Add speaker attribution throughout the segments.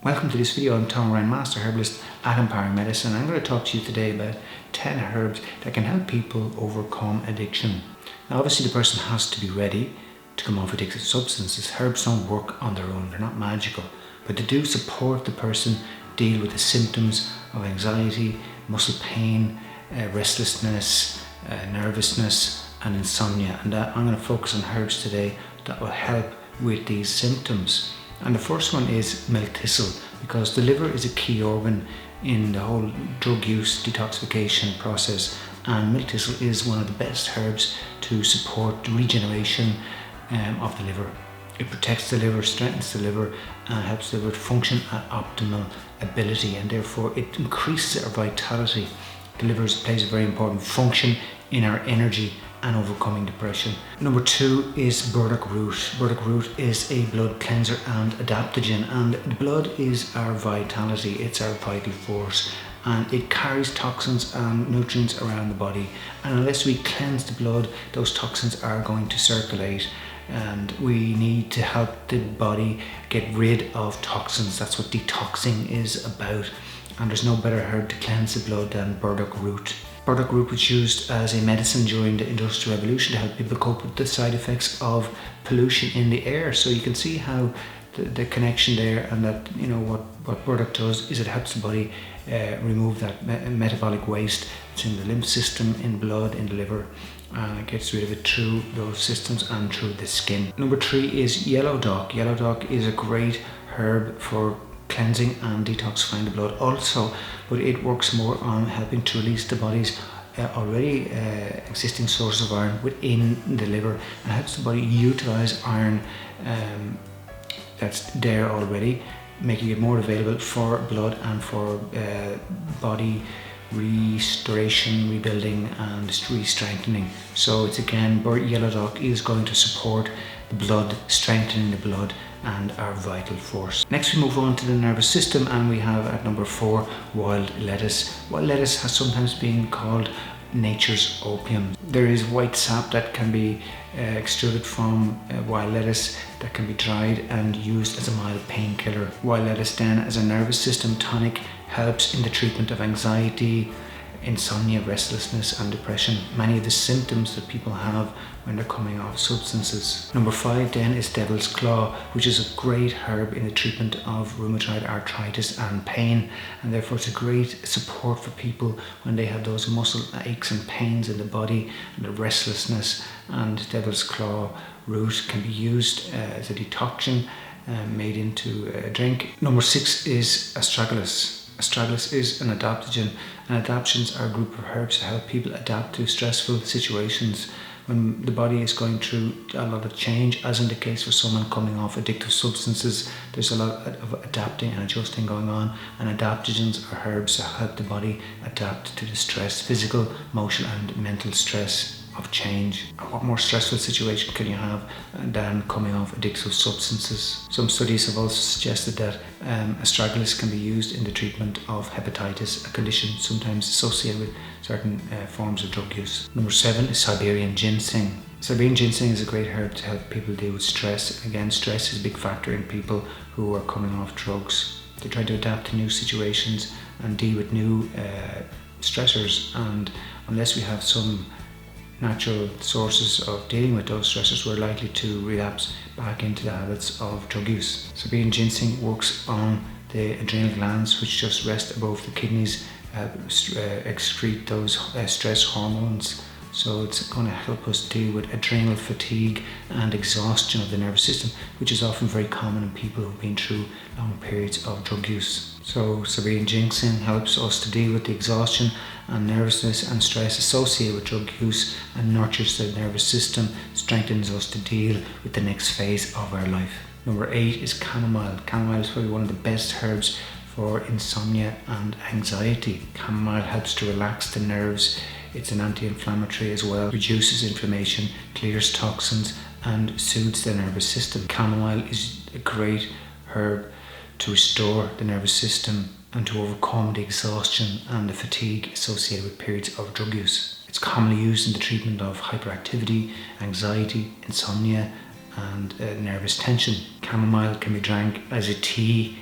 Speaker 1: Welcome to this video. I'm Tom Ryan, Master Herbalist at Empowering Medicine. I'm going to talk to you today about 10 herbs that can help people overcome addiction. Now obviously the person has to be ready to come off addictive substances. Herbs don't work on their own, they're not magical, but they do support the person deal with the symptoms of anxiety, muscle pain, restlessness, nervousness and insomnia. And I'm going to focus on herbs today that will help with these symptoms. And the first one is milk thistle, because the liver is a key organ in the whole drug use detoxification process, and milk thistle is one of the best herbs to support the regeneration of the liver. It protects the liver, strengthens the liver, and helps the liver function at optimal ability, and therefore it increases our vitality. The liver plays a very important function in our energy and overcoming depression. Number 2 is burdock root. Burdock root is a blood cleanser and adaptogen, and the blood is our vitality, it's our vital force, and it carries toxins and nutrients around the body, and unless we cleanse the blood, those toxins are going to circulate, and we need to help the body get rid of toxins. That's what detoxing is about, and there's no better herb to cleanse the blood than burdock root. Burdock root was used as a medicine during the Industrial Revolution to help people cope with the side effects of pollution in the air. So you can see how the connection there, and that, you know, what burdock does is it helps the body remove that metabolic waste. It's in the lymph system, in blood, in the liver, and it gets rid of it through those systems and through the skin. Number 3 is yellow dock. Yellow dock is a great herb for cleansing and detoxifying the blood also, but it works more on helping to release the body's already existing source of iron within the liver, and helps the body utilize iron that's there already, making it more available for blood and for body restoration, rebuilding and re-strengthening. So it's again, yellow dock is going to support the blood, strengthening the blood and our vital force. Next we move on to the nervous system, and we have at number 4 wild lettuce. Wild lettuce has sometimes been called nature's opium. There is white sap that can be extruded from wild lettuce that can be dried and used as a mild painkiller. Wild lettuce then, as a nervous system tonic, helps in the treatment of anxiety, insomnia, restlessness and depression, many of the symptoms that people have when they're coming off substances. Number 5 then is devil's claw, which is a great herb in the treatment of rheumatoid arthritis and pain, and therefore it's a great support for people when they have those muscle aches and pains in the body and the restlessness. And devil's claw root can be used as a decoction made into a drink. Number 6 is astragalus. Astragalus is an adaptogen, and adaptogens are a group of herbs to help people adapt to stressful situations. When the body is going through a lot of change, as in the case for someone coming off addictive substances, there's a lot of adapting and adjusting going on, and adaptogens are herbs that help the body adapt to the stress, physical, emotional and mental stress of change. What more stressful situation can you have than coming off addictive substances? Some studies have also suggested that astragalus can be used in the treatment of hepatitis, a condition sometimes associated with certain forms of drug use. Number 7 is Siberian ginseng. Siberian ginseng is a great herb to help people deal with stress. Again, stress is a big factor in people who are coming off drugs. They try to adapt to new situations and deal with new stressors, and unless we have some natural sources of dealing with those stressors, we're likely to relapse back into the habits of drug use. Siberian ginseng works on the adrenal glands, which just rest above the kidneys, excrete those stress hormones. So it's going to help us deal with adrenal fatigue and exhaustion of the nervous system, which is often very common in people who've been through long periods of drug use. So Siberian ginseng helps us to deal with the exhaustion and nervousness and stress associated with drug use, and nurtures the nervous system, strengthens us to deal with the next phase of our life. Number 8 is chamomile. Chamomile is probably one of the best herbs for insomnia and anxiety. Chamomile helps to relax the nerves. It's an anti-inflammatory as well, reduces inflammation, clears toxins and soothes the nervous system. Chamomile is a great herb to restore the nervous system and to overcome the exhaustion and the fatigue associated with periods of drug use. It's commonly used in the treatment of hyperactivity, anxiety, insomnia and nervous tension. Chamomile can be drank as a tea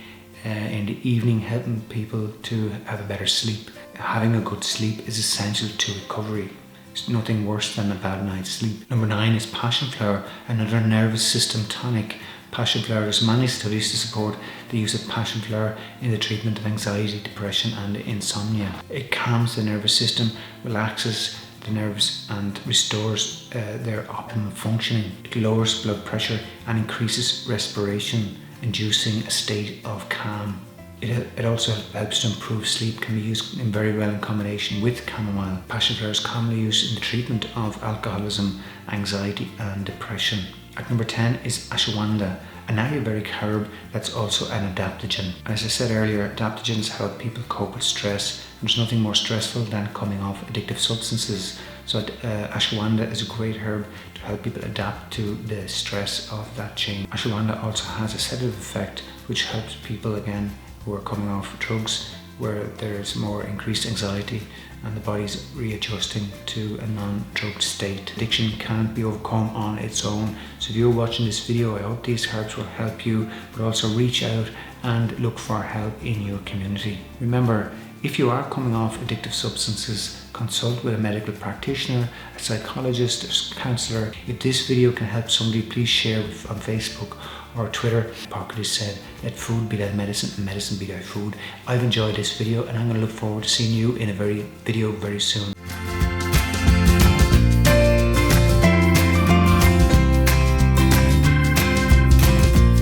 Speaker 1: in the evening, helping people to have a better sleep. Having a good sleep is essential to recovery. There's nothing worse than a bad night's sleep. Number 9 is passion flower, another nervous system tonic. Passion flower, there's many studies to support the use of passion flower in the treatment of anxiety, depression and insomnia. It calms the nervous system, relaxes the nerves and restores their optimum functioning. It lowers blood pressure and increases respiration, inducing a state of calm. It also helps to improve sleep, can be used very well in combination with chamomile. Passion flower is commonly used in the treatment of alcoholism, anxiety and depression. At number 10 is ashwagandha, an ayurvedic herb that's also an adaptogen. As I said earlier, adaptogens help people cope with stress. There's nothing more stressful than coming off addictive substances. So ashwagandha is a great herb to help people adapt to the stress of that change. Ashwagandha also has a sedative effect which helps people again who are coming off drugs where there's more increased anxiety and the body's readjusting to a non-drugged state. Addiction can't be overcome on its own. So if you're watching this video, I hope these herbs will help you, but also reach out and look for help in your community. Remember, if you are coming off addictive substances, consult with a medical practitioner, a psychologist, a counsellor. If this video can help somebody, please share it on Facebook or Twitter. Hippocrates said, let food be thy medicine and medicine be thy food. I've enjoyed this video and I'm going to look forward to seeing you in a video very soon.